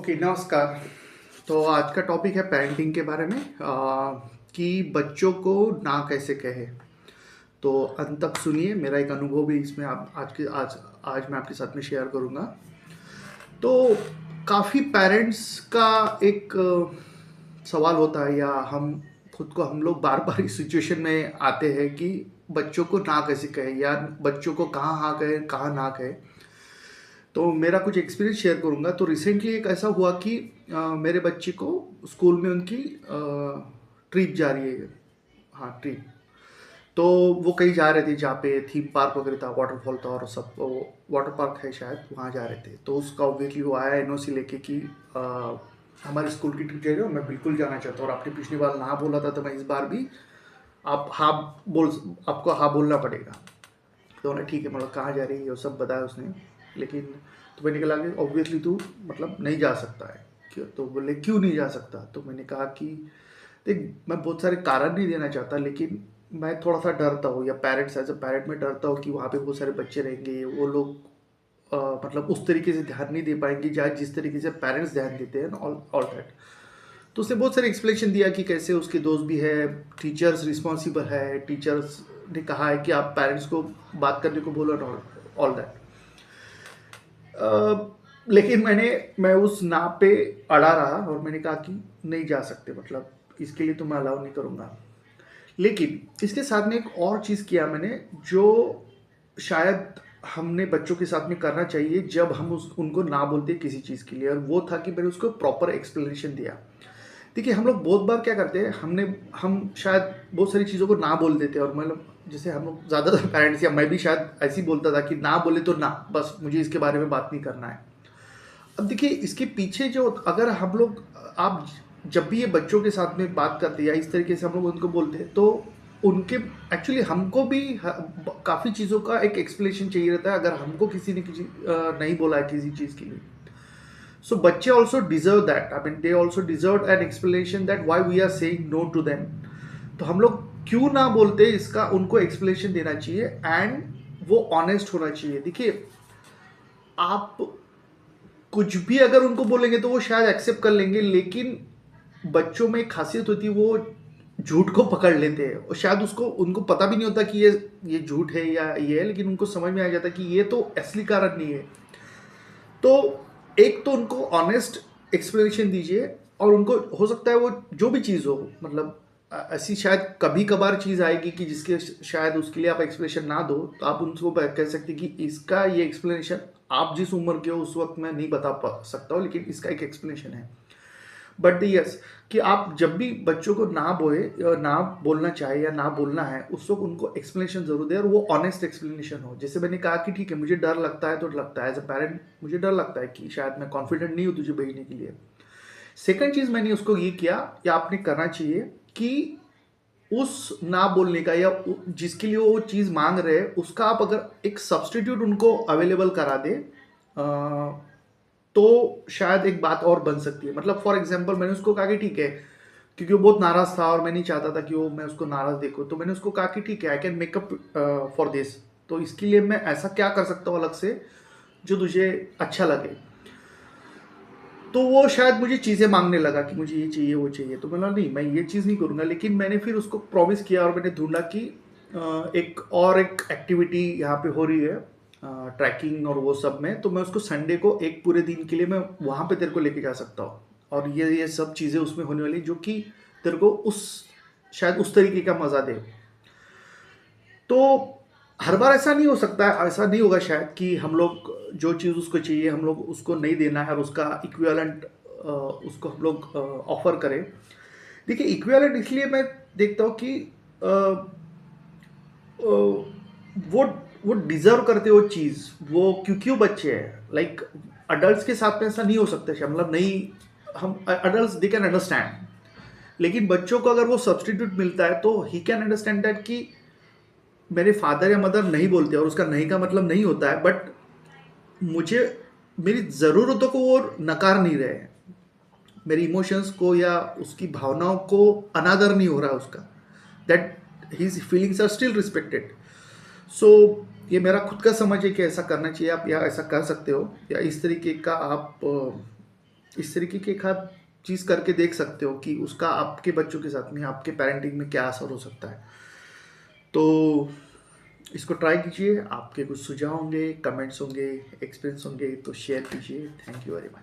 Okay, नमस्कार। तो आज का टॉपिक है पेरेंटिंग के बारे में, कि बच्चों को ना कैसे कहे। तो अंत तक सुनिए, मेरा एक अनुभव भी इसमें आप आज मैं आपके साथ में शेयर करूँगा। तो काफ़ी पेरेंट्स का एक सवाल होता है, या हम लोग बार-बार इस सिचुएशन में आते हैं कि बच्चों को ना कैसे कहें, या बच्चों को कहाँ हाँ कहें, कहाँ ना कहें। तो मेरा कुछ एक्सपीरियंस शेयर करूँगा। तो रिसेंटली एक ऐसा हुआ कि मेरे बच्चे को स्कूल में उनकी ट्रिप जा रही है। हाँ, ट्रिप। तो वो कहीं जा रहे थे जहाँ पे थीम पार्क वगैरह था, वाटरफॉल था और सब, वो वाटर पार्क है शायद, वहाँ जा रहे थे। तो उसका ऑब्वियसली वो आया एनओसी लेके कि हमारे स्कूल की ट्रिप जा रही है और मैं बिल्कुल जाना चाहता हूँ, और आपने पिछली बार ना बोला था तो मैं इस बार भी आप हाँ बोल आपको हाँ बोलना पड़ेगा। तो उन्हें ठीक है, मतलब कहाँ जा रही है वो सब बताया उसने। लेकिन तो मैंने कहा कि ऑब्वियसली तू मतलब नहीं जा सकता है। क्यों? तो बोले क्यों नहीं जा सकता। तो मैंने कहा कि देख, मैं बहुत सारे कारण नहीं देना चाहता, लेकिन मैं थोड़ा सा डरता हूँ, या पेरेंट्स एज अ पेरेंट में डरता हूँ कि वहाँ पे बहुत सारे बच्चे रहेंगे, वो लोग मतलब उस तरीके से ध्यान नहीं दे पाएंगे जिस तरीके से पेरेंट्स ध्यान देते हैं, ऑल ऑल दैट। तो उसने बहुत सारे एक्सप्लेनेशन दिया कि कैसे उसके दोस्त भी है, टीचर्स रिस्पॉन्सिबल है, टीचर्स ने कहा है कि आप पेरेंट्स को बात करने को बोलो, ऑल दैट। लेकिन मैं उस ना पे अड़ा रहा और मैंने कहा कि नहीं जा सकते, मतलब इसके लिए तो मैं अलाउ नहीं करूँगा। लेकिन इसके साथ में एक और चीज़ किया मैंने, जो शायद हमने बच्चों के साथ में करना चाहिए जब हम उनको ना बोलते किसी चीज़ के लिए, और वो था कि मैंने उसको प्रॉपर एक्सप्लेनेशन दिया। देखिए, हम लोग बहुत बार क्या करते हैं, हम शायद बहुत सारी चीज़ों को ना बोल देते हैं, और मतलब जैसे हम लोग ज़्यादातर पेरेंट्स, या मैं भी शायद ऐसे ही बोलता था कि ना बोले तो ना, बस मुझे इसके बारे में बात नहीं करना है। अब देखिए, इसके पीछे जो अगर हम लोग आप जब भी ये बच्चों के साथ में बात करते हैं या इस तरीके से हम लोग उनको बोलते हैं, तो उनके एक्चुअली हमको भी काफ़ी चीज़ों का एक एक्सप्लेनेशन चाहिए रहता है, अगर हमको किसी ने किसी नहीं बोला है किसी चीज़ के लिए। So बच्चे also deserve that. I mean, they also deserve an explanation that why we are saying no to them. तो हम लोग क्यों ना बोलते, इसका उनको एक्सप्लेनेशन देना चाहिए, एंड वो ऑनेस्ट होना चाहिए। देखिए, आप कुछ भी अगर उनको बोलेंगे तो वो शायद एक्सेप्ट कर लेंगे, लेकिन बच्चों में एक खासियत होती है, वो झूठ को पकड़ लेते हैं, और शायद उसको उनको पता भी नहीं होता कि ये झूठ है या ये है, लेकिन उनको समझ में आ जाता है कि ये तो असली कारण नहीं है। तो एक तो उनको ऑनेस्ट एक्सप्लेनेशन दीजिए, और उनको हो सकता है वो जो भी चीज़ हो, मतलब ऐसी शायद कभी कभार चीज़ आएगी कि जिसके शायद उसके लिए आप एक्सप्लेनेशन ना दो, तो आप उनको कह सकते हैं कि इसका ये एक्सप्लेनेशन आप जिस उम्र के हो उस वक्त मैं नहीं बता सकता हूँ, लेकिन इसका एक एक्सप्लेनेशन है। बट यस, कि आप जब भी बच्चों को ना बोले, ना बोलना चाहे या ना बोलना है, उस वक्त उनको एक्सप्लेनेशन जरूर दे, और वो ऑनेस्ट एक्सप्लेनेशन हो। जैसे मैंने कहा कि ठीक है, मुझे डर लगता है, तो लगता है एज अ पेरेंट, मुझे डर लगता है कि शायद मैं कॉन्फिडेंट नहीं हूँ तुझे भेजने के लिए। सेकंड चीज मैंने उसको ये किया, या आपने करना चाहिए कि उस ना बोलने का, या जिसके लिए वो चीज मांग रहे हैं, उसका आप अगर एक सब्सटीट्यूट उनको अवेलेबल करा दे, तो शायद एक बात और बन सकती है। मतलब फॉर एग्जाम्पल, मैंने उसको कहा कि ठीक है, क्योंकि वो बहुत नाराज था और मैं नहीं चाहता था कि वो मैं उसको नाराज देखूं, तो मैंने उसको कहा कि ठीक है, I can makeup for this. तो इसके लिए मैं ऐसा क्या कर सकता हूँ अलग से जो तुझे अच्छा लगे। तो वो शायद मुझे चीज़ें मांगने लगा कि मुझे ये चाहिए वो चाहिए, तो मैंने नहीं, मैं ये चीज़ नहीं करूँगा। लेकिन मैंने फिर उसको प्रॉमिस किया, और मैंने ढूंढा कि एक एक्टिविटी यहाँ पे हो रही है, ट्रैकिंग और वो सब में, तो मैं उसको संडे को एक पूरे दिन के लिए मैं वहाँ पे तेरे को लेके जा सकता हूँ, और ये सब चीज़ें उसमें होने वाली जो कि तेरे को शायद उस तरीके का मज़ा दे। तो हर बार ऐसा नहीं हो सकता है, ऐसा नहीं होगा शायद कि हम लोग जो चीज़ उसको चाहिए हम लोग उसको नहीं देना है, और उसका इक्विवेलेंट उसको हम लोग ऑफर करें। देखिए, इक्विवेलेंट इसलिए मैं देखता हूँ कि अ, अ, वो वो डिजर्व करते वो चीज़, वो क्योंकि वो बच्चे हैं। लाइक अडल्ट के साथ में ऐसा नहीं हो सकता शायद, मतलब नहीं, हम अडल्ट दे कैन अंडरस्टैंड, लेकिन बच्चों को अगर वो सब्सटीट्यूट मिलता है तो ही कैन अंडरस्टैंड दैट कि मेरे फादर या मदर नहीं बोलते, और उसका नहीं का मतलब नहीं होता है, बट मुझे मेरी ज़रूरतों को वो नकार नहीं रहे हैं, मेरी इमोशंस को या उसकी भावनाओं को अनादर नहीं हो रहा है उसका, that his feelings are still respected. So ये मेरा खुद का समझ है कि ऐसा करना चाहिए आप, या ऐसा कर सकते हो, या इस तरीके का आप इस तरीके की एक आध चीज़ करके देख सकते हो कि उसका आपके बच्चों के साथ में, आपके पेरेंटिंग में क्या असर हो सकता है। तो इसको ट्राई कीजिए। आपके कुछ सुझाव होंगे, कमेंट्स होंगे, एक्सपीरियंस होंगे तो शेयर कीजिए। Thank you very much.